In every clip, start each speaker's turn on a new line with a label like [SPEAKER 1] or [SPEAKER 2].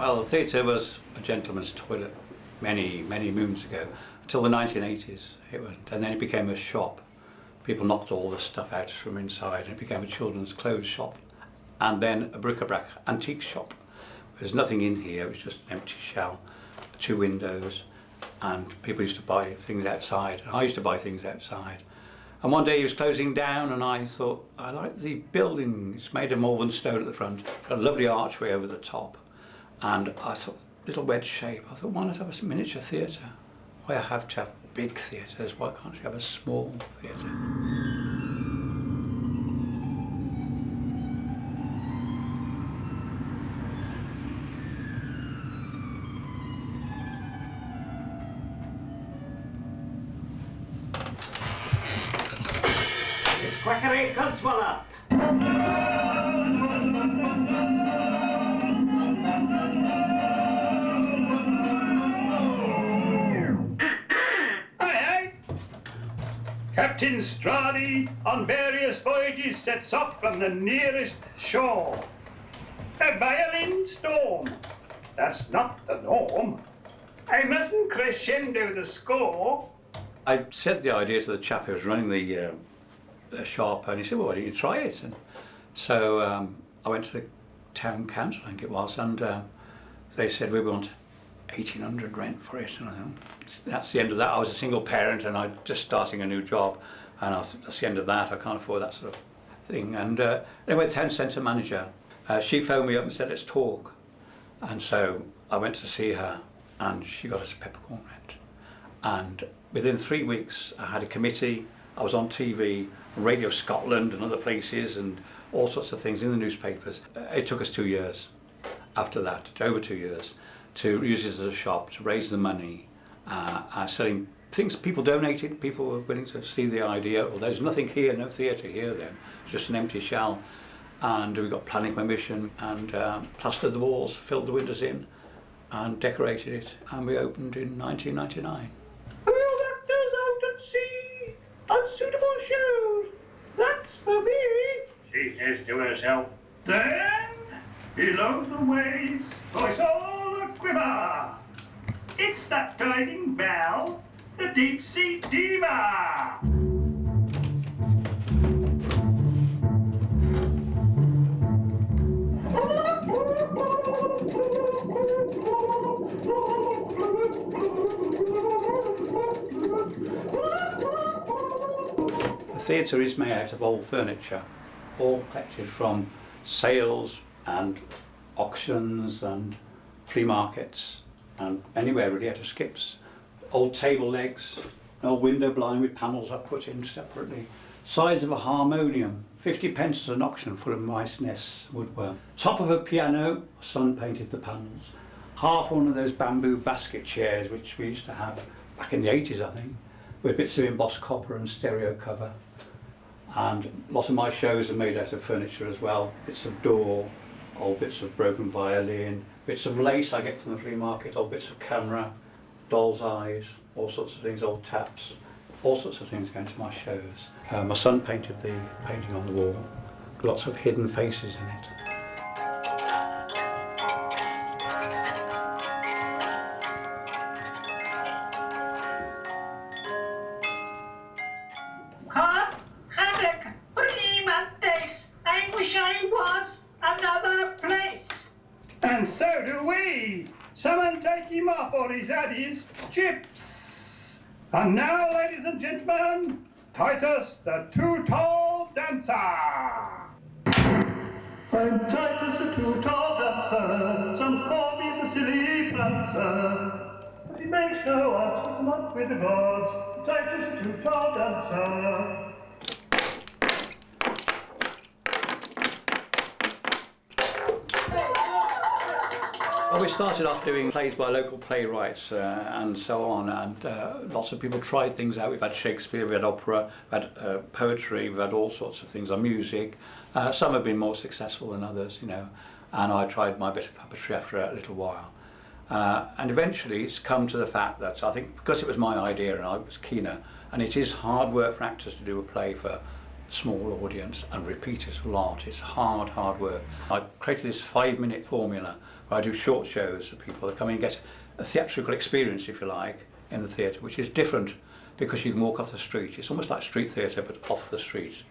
[SPEAKER 1] Well, the theatre was a gentleman's toilet many moons ago, until the 1980s it was, and then it became a shop. People knocked all the stuff out from inside and it became a children's clothes shop, and then a bric-a-brac antique shop. There's nothing in here, it was just an empty shell, 2 windows, and people used to buy things outside, and I used to buy things outside. And one day he was closing down and I thought, I like the building, it's made of Malvern stone at the front, a lovely archway over the top, and I thought, little wedge shape, I thought, why not have a miniature theatre? Why I have to have big theatres, why can't you have a small theatre?
[SPEAKER 2] It's quackery constable up!
[SPEAKER 3] Captain Stradi on various voyages sets off from the nearest shore. A violin storm. That's not the norm. I mustn't crescendo the score.
[SPEAKER 1] I said the idea to the chap who was running the shop, and he said, well, why don't you try it? And so I went to the town council, I think it was, and they said, we want 1,800 rent for it. And I thought, that's the end of that. I was a single parent and I'm just starting a new job, and I thought, that's the end of that. I can't afford that sort of thing. And anyway, the town centre manager, she phoned me up and said, let's talk. And so I went to see her, and she got us a peppercorn rent. And within 3 weeks, I had a committee. I was on TV, Radio Scotland and other places, and all sorts of things in the newspapers. It took us 2 years after that, over 2 years, to use it as a shop, to raise the money, selling things. People donated, people were willing to see the idea. Well, there's nothing here, no theatre here then, just an empty shell. And we got planning permission and plastered the walls, filled the windows in and decorated it, and we opened in 1999.
[SPEAKER 3] Real actors out at sea, unsuitable shows, that's for me, she says to herself. Then, below the waves, voice all a quiver. It's that gliding bell, the deep sea diva.
[SPEAKER 1] The theatre is made out of old furniture, all collected from sales and auctions and flea markets and anywhere really, out of skips. Old table legs, an old window blind with panels I put in separately. Sides of a harmonium, 50 pence at an auction full of mice nests woodwork. Top of a piano, son painted the panels. Half one of those bamboo basket chairs which we used to have back in the 80s, I think, with bits of embossed copper and stereo cover. And lots of my shows are made out of furniture as well. Bits of door, old bits of broken violin, bits of lace I get from the flea market, old bits of camera, doll's eyes, all sorts of things, old taps, all sorts of things going to my shows. My son painted the painting on the wall, lots of hidden faces in it.
[SPEAKER 3] Haddock, Mondays, I wish I was another place. And so do we. Someone take him off or he's had his chips. And now, ladies and gentlemen, Titus the Too-Tall Dancer. I'm Titus the Too-Tall Dancer, some call me the silly prancer. But he makes no odds, not with the gods, Titus the Too-Tall Dancer.
[SPEAKER 1] Well, we started off doing plays by local playwrights and so on, and lots of people tried things out. We've had Shakespeare, we've had opera, we've had poetry, we've had all sorts of things, on music. Some have been more successful than others, you know, and I tried my bit of puppetry after a little while. And eventually it's come to the fact that I think because it was my idea and I was keener, and it is hard work for actors to do a play for small audience and repeat it a lot. It's hard work. I created this 5-minute formula where I do short shows for people that come in and get a theatrical experience, if you like, in the theatre, which is different because you can walk off the street. It's almost like street theatre, but off the street.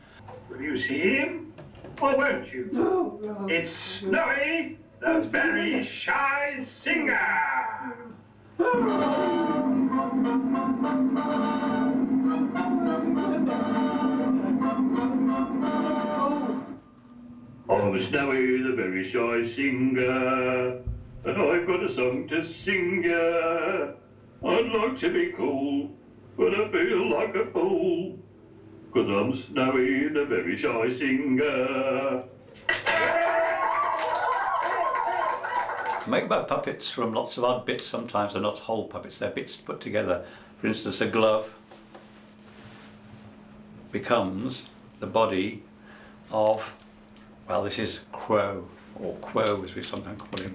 [SPEAKER 3] Will you see him? Or won't you?
[SPEAKER 2] No.
[SPEAKER 3] It's Snowy, the very shy singer. I'm Snowy, the very shy singer, and I've got a song to sing ya. I'd like to be cool, but I feel like a fool, 'cause I'm Snowy, the very shy singer.
[SPEAKER 1] Make my puppets from lots of odd bits. Sometimes they're not whole puppets, they're bits put together. For instance, a glove becomes the body of, well, this is Crow, or Quo as we sometimes call him.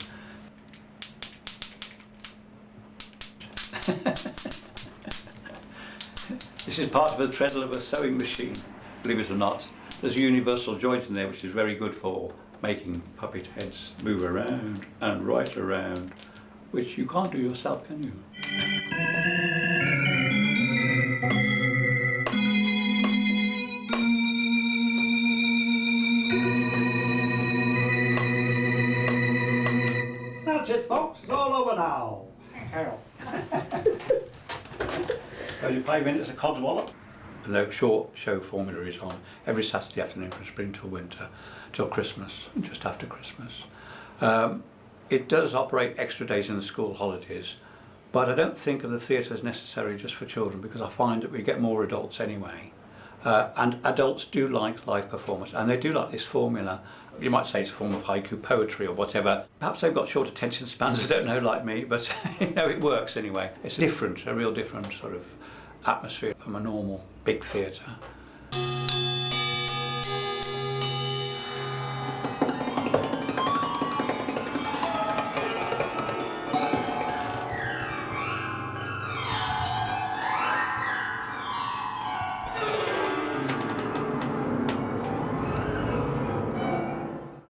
[SPEAKER 1] This is part of the treadle of a sewing machine, believe it or not. There's a universal joint in there which is very good for making puppet heads move around and right around, which you can't do yourself, can you?
[SPEAKER 2] That's it, folks. It's all over now. Hell.
[SPEAKER 1] Only 5 minutes of codswallop. The short show formula is on every Saturday afternoon from spring till winter, till Christmas, just after Christmas. It does operate extra days in the school holidays, but I don't think of the theatre as necessary just for children, because I find that we get more adults anyway. And adults do like live performance, and they do like this formula. You might say it's a form of haiku poetry or whatever. Perhaps they've got short attention spans, I don't know, like me, but you know, it works anyway. It's a real different sort of atmosphere from a normal big theatre.